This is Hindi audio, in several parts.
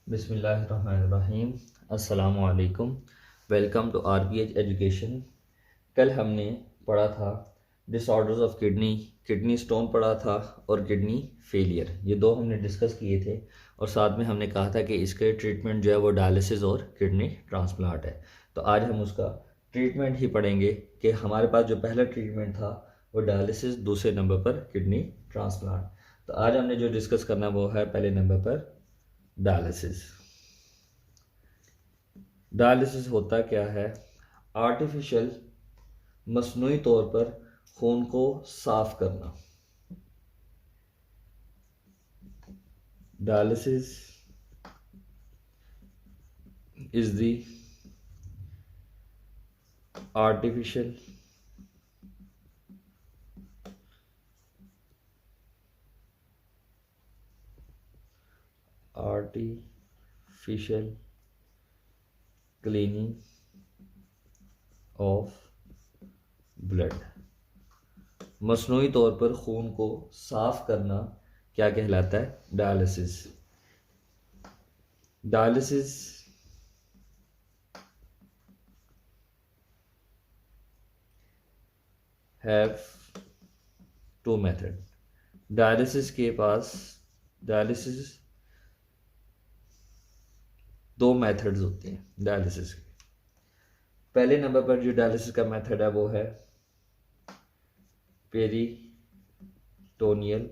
बिस्मिल्लाहिर्रहमानिर्रहीम। अस्सलामु अलैकुम। Welcome to RBH education. कल हमने पढ़ा था disorders of kidney, kidney stone पढ़ा था और किडनी फेलियर। ये दो हमने डिस्कस किए थे और साथ में हमने कहा था कि इसके ट्रीटमेंट जो है वो डायलिसिस और किडनी ट्रांसप्लांट है। तो आज हम उसका ट्रीटमेंट ही पढ़ेंगे कि हमारे पास जो पहला ट्रीटमेंट था वो डायलिसिस, दूसरे नंबर पर किडनी ट्रांसप्लांट। तो आज हमने जो डिस्कस करना वो है पहले नंबर पर डायलिसिस। डायलिसिस होता क्या है? आर्टिफिशियल, मसनूई तौर पर खून को साफ करना। Dialysis is the artificial cleaning of blood. मसनूई तौर पर खून को साफ करना क्या कहलाता है? Dialysis. Dialysis have to method. Dialysis के पास डायलिसिस दो मेथड्स होते हैं डायलिसिस के। पहले नंबर पर जो डायलिसिस का मेथड है वो है पेरिटोनियल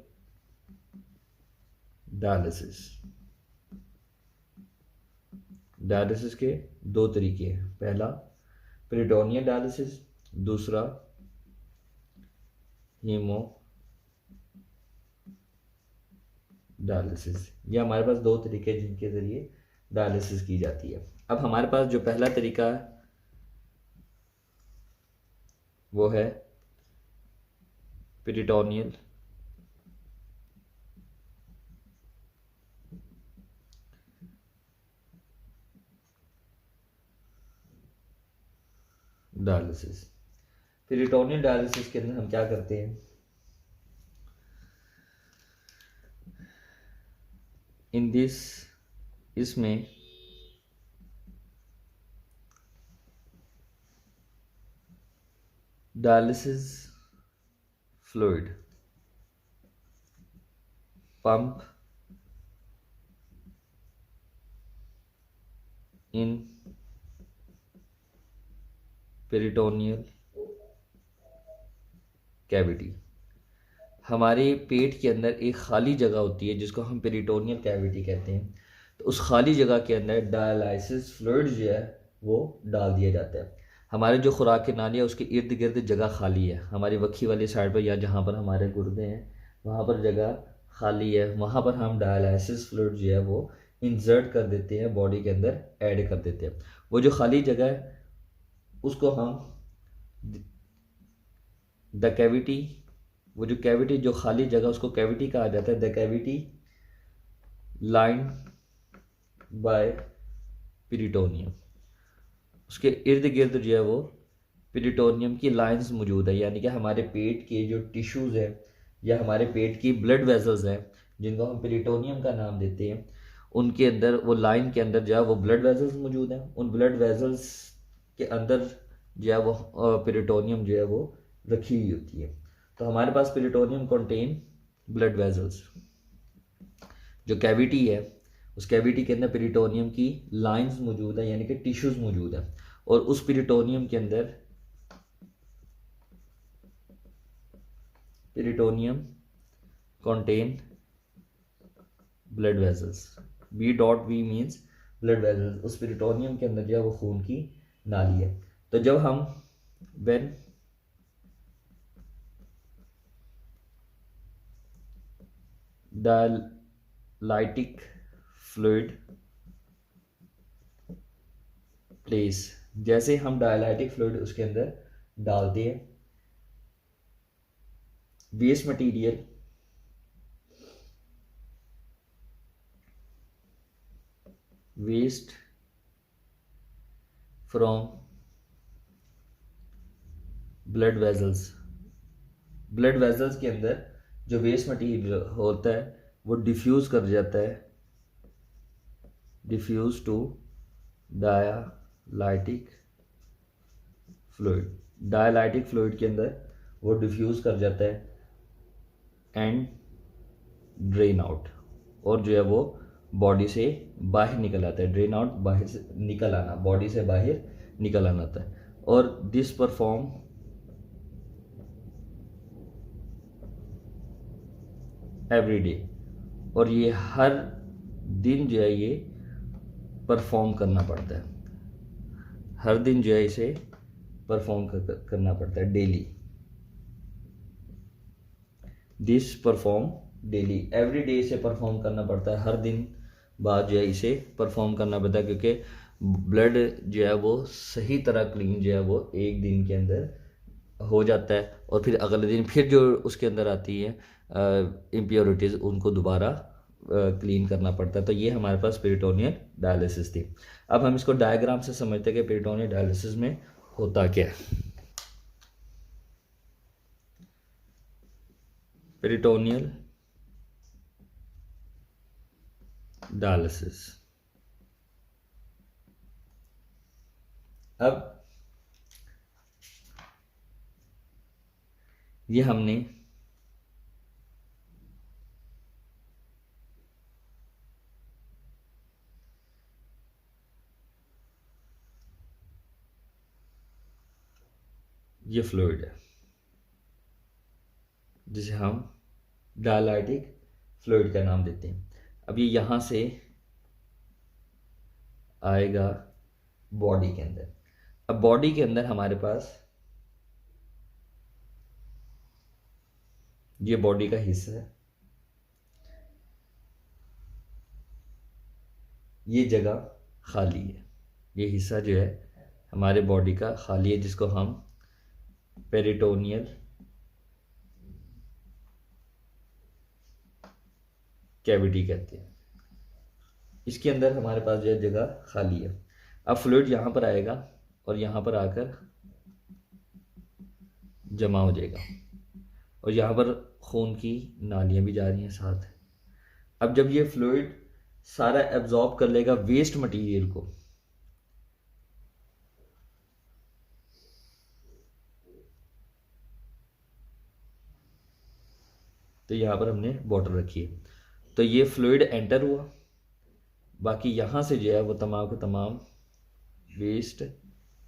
डायलिसिस। डायलिसिस के दो तरीके हैं, पहला पेरिटोनियल डायलिसिस, दूसरा हीमो डायलिसिस। ये हमारे पास दो तरीके हैं जिनके ज़रिए डायलिसिस की जाती है। अब हमारे पास जो पहला तरीका है वो है पेरिटोनियल डायलिसिस। पेरिटोनियल डायलिसिस के अंदर हम क्या करते हैं? इसमें dialysis fluid pump in peritoneal cavity. हमारे पेट के अंदर एक खाली जगह होती है जिसको हम पेरिटोनियल कैविटी कहते हैं। तो उस खाली जगह के अंदर डायलिसिस फ्लूइड जो है वो डाल दिया जाता है। हमारे जो खुराक की नाली है उसके इर्द गिर्द जगह खाली है, हमारी वक्खी वाली साइड पर या जहाँ पर हमारे गुर्दे हैं वहाँ पर जगह खाली है, वहाँ पर हम डायलिसिस फ्लूइड जो है वो इंसर्ट कर देते हैं, बॉडी के अंदर ऐड कर देते हैं। वो जो खाली जगह है उसको हम द कैविटी, वो जो कैविटी, जो खाली जगह उसको कैविटी कहा जाता है। The cavity line by peritoneum. उसके इर्द गिर्द जो है वो पेरिटोनियम की लाइंस मौजूद है, यानी कि हमारे पेट के जो टिश्यूज़ हैं या हमारे पेट की ब्लड वेसल्स हैं जिनको हम पेरिटोनियम का नाम देते हैं, उनके अंदर वो लाइन के अंदर जो है वो ब्लड वेसल्स मौजूद हैं। उन ब्लड वेसल्स के अंदर जो है वो पेरिटोनियम जो है वो रखी हुई होती है। तो हमारे पास पेरिटोनियम कंटेन ब्लड वेसल्स। जो कैविटी है उस कैविटी के अंदर पेरिटोनियम की लाइंस मौजूद है, यानी कि टिश्यूज मौजूद है, और उस पेरिटोनियम के अंदर peritoneum contain blood vessels. B.V means blood vessels. उस पेरिटोनियम के अंदर जो है वो खून की नाली है। तो जब हम व्हेन डायलिटिक फ्लूइड प्लेस, जैसे हम डायलिटिक फ्लूइड उसके अंदर डालते हैं, waste material waste from blood vessels, blood vessels के अंदर जो वेस्ट मटेरियल होता है वो डिफ्यूज कर जाता है डिफ्यूज टू डायलाइटिक फ्लूइड। डायलाइटिक फ्लूइड के अंदर वो डिफ्यूज कर जाता है एंड ड्रेन आउट, और जो है वो बॉडी से बाहर निकल आता है। ड्रेन आउट बाहर से निकल आना, बॉडी से बाहर निकल आना था। और दिस परफॉर्म एवरी डे, और ये हर दिन जो है ये परफॉर्म करना पड़ता है। हर दिन जो है इसे परफॉर्म करना पड़ता है daily. This perform daily, every day इसे परफॉर्म करना पड़ता है, हर दिन बाद जो है इसे परफॉर्म करना पड़ता है, क्योंकि ब्लड जो है वो सही तरह क्लीन जो है वो एक दिन के अंदर हो जाता है, और फिर अगले दिन फिर जो उसके अंदर आती है इम्प्योरिटीज़ उनको दोबारा क्लीन करना पड़ता है। तो ये हमारे पास पेरिटोनियल डायलिसिस थी। अब हम इसको डायग्राम से समझते हैं कि पेरिटोनियल डायलिसिस में होता क्या है। पेरिटोनियल डायलिसिस, अब ये हमने ये फ्लूइड है जिसे हम डायलाइटिक फ्लूइड का नाम देते हैं। अब ये यहाँ से आएगा बॉडी के अंदर। अब बॉडी के अंदर हमारे पास ये बॉडी का हिस्सा है, ये जगह खाली है, ये हिस्सा जो है हमारे बॉडी का खाली है, जिसको हम पेरिटोनियल कैविटी कहते हैं। इसके अंदर हमारे पास जो है जगह खाली है। अब फ्लूइड यहाँ पर आएगा और यहाँ पर आकर जमा हो जाएगा, और यहाँ पर खून की नालियाँ भी जा रही हैं साथ। अब जब ये फ्लूइड सारा एब्जॉर्ब कर लेगा वेस्ट मटेरियल को, तो यहाँ पर हमने बॉटल रखी है, तो ये फ्लूइड एंटर हुआ, बाकी यहाँ से जो है वो तमाम का तमाम वेस्ट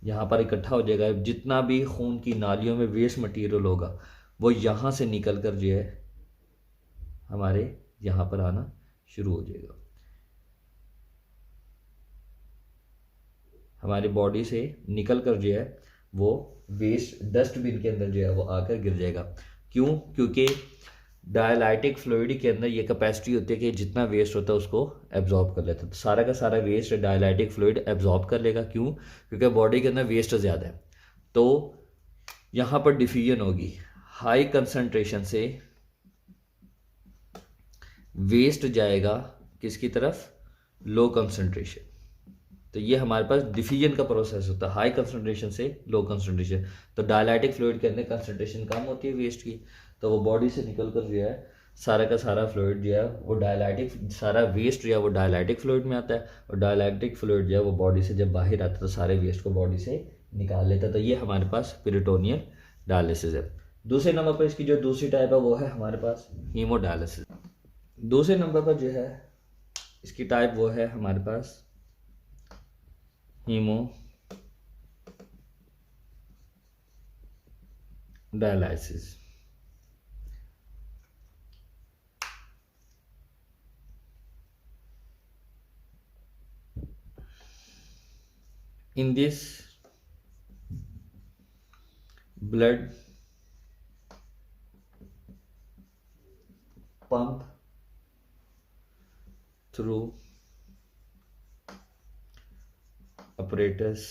यहाँ पर इकट्ठा हो जाएगा। जितना भी खून की नालियों में वेस्ट मटेरियल होगा वो यहाँ से निकल कर जो है हमारे यहाँ पर आना शुरू हो जाएगा। हमारी बॉडी से निकल कर जो है वो वेस्ट डस्टबिन के अंदर जो है वो आकर गिर जाएगा। क्यों? क्योंकि डायलाइटिक फ्लूइड के अंदर ये कैपेसिटी होती है कि जितना वेस्ट होता है उसको एब्जॉर्ब कर लेता है। तो सारा का सारा वेस्ट डायलाइटिक फ्लूइड एब्जॉर्ब कर लेगा। क्यों? क्योंकि बॉडी के अंदर वेस्ट ज़्यादा है। तो यहाँ पर डिफ्यूजन होगी, हाई कंसंट्रेशन से वेस्ट जाएगा किसकी तरफ? Low concentration. तो ये हमारे पास डिफ्यूजन का प्रोसेस होता है, हाई कंसंट्रेशन से लो कंसंट्रेशन। तो डायलाइटिक फ्लूइड के अंदर कंसंट्रेशन कम होती है वेस्ट की, तो वो बॉडी से निकल कर जो है सारा का सारा फ्लूइड जो है वो डायलाइटिक, सारा वेस्ट जो है वो डायलाइटिक फ्लूइड में आता है, और डायलाइटिक फ्लूइड जो है वो बॉडी से जब बाहर आता है तो सारे वेस्ट को बॉडी से निकाल लेता है। तो ये हमारे पास पेरिटोनियल डायलिसिस है। दूसरे नंबर पर इसकी जो दूसरी टाइप है वो है हमारे पास हीमोडायलिसिस। दूसरे नंबर पर जो है इसकी टाइप वो है हमारे पास hemodialysis. In this, blood pump through apparatus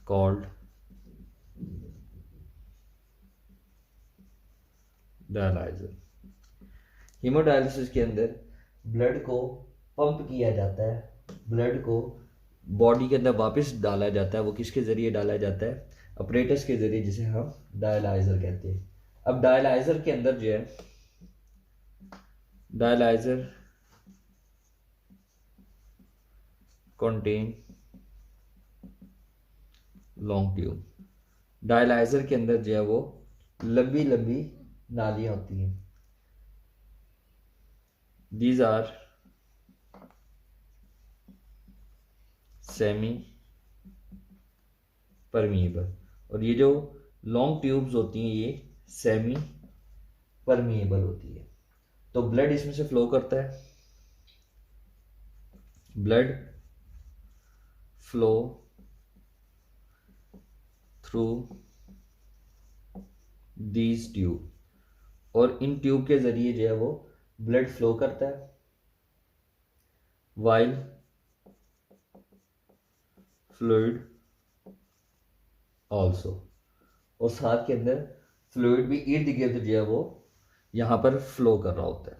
called dialyzer. Hemodialysis के अंदर ब्लड को पंप किया जाता है, ब्लड को बॉडी के अंदर वापस डाला जाता है। वो किसके ज़रिए डाला जाता है? अपरेटस के ज़रिए, जिसे हम डायलाइजर कहते हैं। अब डायलाइजर के अंदर जो है dialyser contain long tube. Dialyser के अंदर जो है वो लंबी लंबी नालियां होती हैं। दीज आर सेमी परमिएबल, और ये जो लॉन्ग ट्यूब्स होती हैं ये सेमी परमिएबल होती है। तो ब्लड इसमें से फ्लो करता है, blood flow through these tube, और इन ट्यूब के जरिए जो है वो ब्लड फ्लो करता है। वाइल फ्लूइड ऑल्सो, और साथ के अंदर फ्लूइड भी इर्द गिर्द जो है वो यहाँ पर फ्लो कर रहा होता है।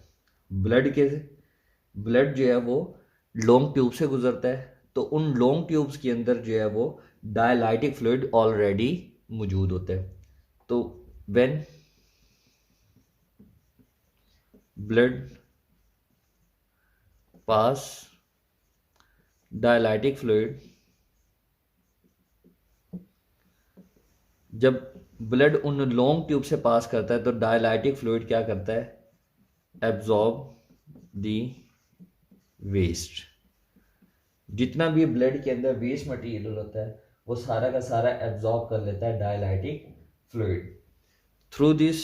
ब्लड जो है वो लॉन्ग ट्यूब से गुजरता है, तो उन लॉन्ग ट्यूब्स के अंदर जो है वो डायलाइटिक फ्लूइड ऑलरेडी मौजूद होता है। तो व्हेन ब्लड पास डायलाइटिक फ्लूइड, जब ब्लड उन लॉन्ग ट्यूब से पास करता है तो डायलाइटिक फ्लूइड क्या करता है, एब्जॉर्ब दी वेस्ट। जितना भी ब्लड के अंदर वेस्ट मटेरियल होता है वो सारा का सारा एब्जॉर्ब कर लेता है डायलाइटिक फ्लूइड। थ्रू दिस,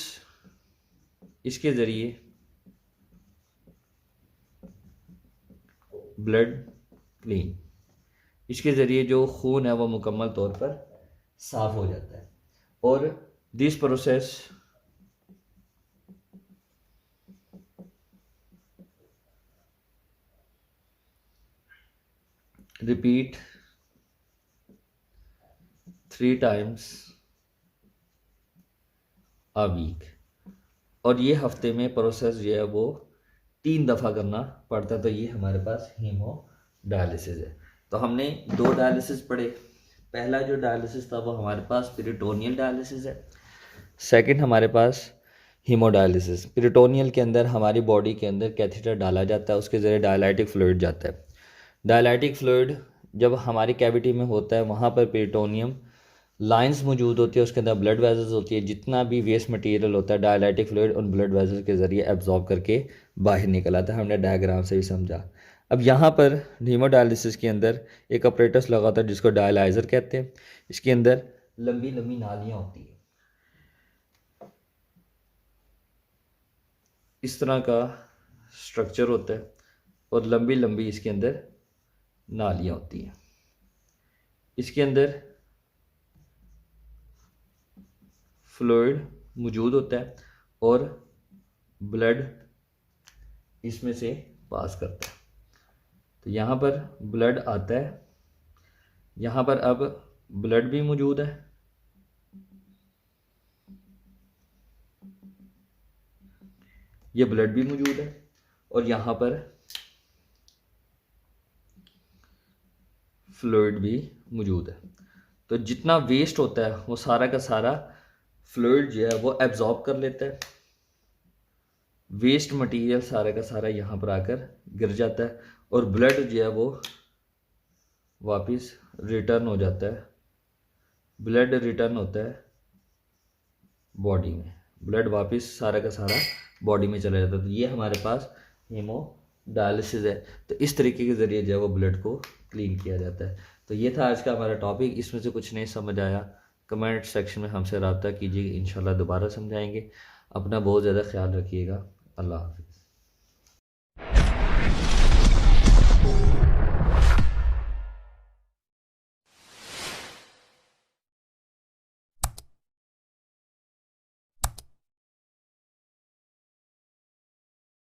इसके जरिए ब्लड क्लीन, इसके जरिए जो खून है वो मुकम्मल तौर पर साफ हो जाता है। और this process repeat 3 times a week, और ये हफ्ते में प्रोसेस जो है वो 3 दफ़ा करना पड़ता है। तो ये हमारे पास हीमोडायलिसिस है। तो हमने 2 डायलिसिस पढ़े। पहला जो डायलिसिस था वो हमारे पास पेरिटोनियल डायलिसिस है। सेकंड हमारे पास हीमोडायलिसिस। पेरिटोनियल के अंदर हमारी बॉडी के अंदर कैथेटर डाला जाता है, उसके ज़रिए डायलाइटिक फ्लूइड जाता है। डायलाइटिक फ्लूइड जब हमारी कैविटी में होता है वहाँ पर पेरिटोनियम लाइंस मौजूद होती है, उसके अंदर ब्लड वेजल्स होती है। जितना भी वेस्ट मटेरियल होता है डायलाइटिक फ्लूइड उन ब्लड वेजल्स के ज़रिए एब्जॉर्ब करके बाहर निकल आता है। हमने डायग्राम से भी समझा। अब यहाँ पर हीमोडायलिसिस के अंदर एक अपरेटस लगा होता है जिसको डायलाइज़र कहते हैं। इसके अंदर लंबी लंबी नालियाँ होती हैं, इस तरह का स्ट्रक्चर होता है, और लंबी लंबी इसके अंदर नालियाँ होती हैं। इसके अंदर फ्लूइड मौजूद होता है और ब्लड इसमें से पास करता है। तो यहाँ पर ब्लड आता है, यहाँ पर अब ब्लड भी मौजूद है, ये ब्लड भी मौजूद है, और यहाँ पर फ्लूइड भी मौजूद है। तो जितना वेस्ट होता है वो सारा का सारा फ्लूइड जो है वो एब्जॉर्ब कर लेता है। वेस्ट मटेरियल सारा का सारा यहाँ पर आकर गिर जाता है, और ब्लड जो है वो वापस रिटर्न हो जाता है। ब्लड रिटर्न होता है बॉडी में, ब्लड वापस सारा का सारा बॉडी में चला जाता है। तो ये हमारे पास हीमोडायलिसिस है। तो इस तरीके के ज़रिए जो है वो ब्लड को क्लीन किया जाता है। तो ये था आज का हमारा टॉपिक। इसमें से कुछ नहीं समझ आया कमेंट सेक्शन में हमसे रब्ता कीजिए, इंशाल्लाह दोबारा समझाएंगे। अपना बहुत ज़्यादा ख्याल रखिएगा। अल्लाह हाफ़िज़।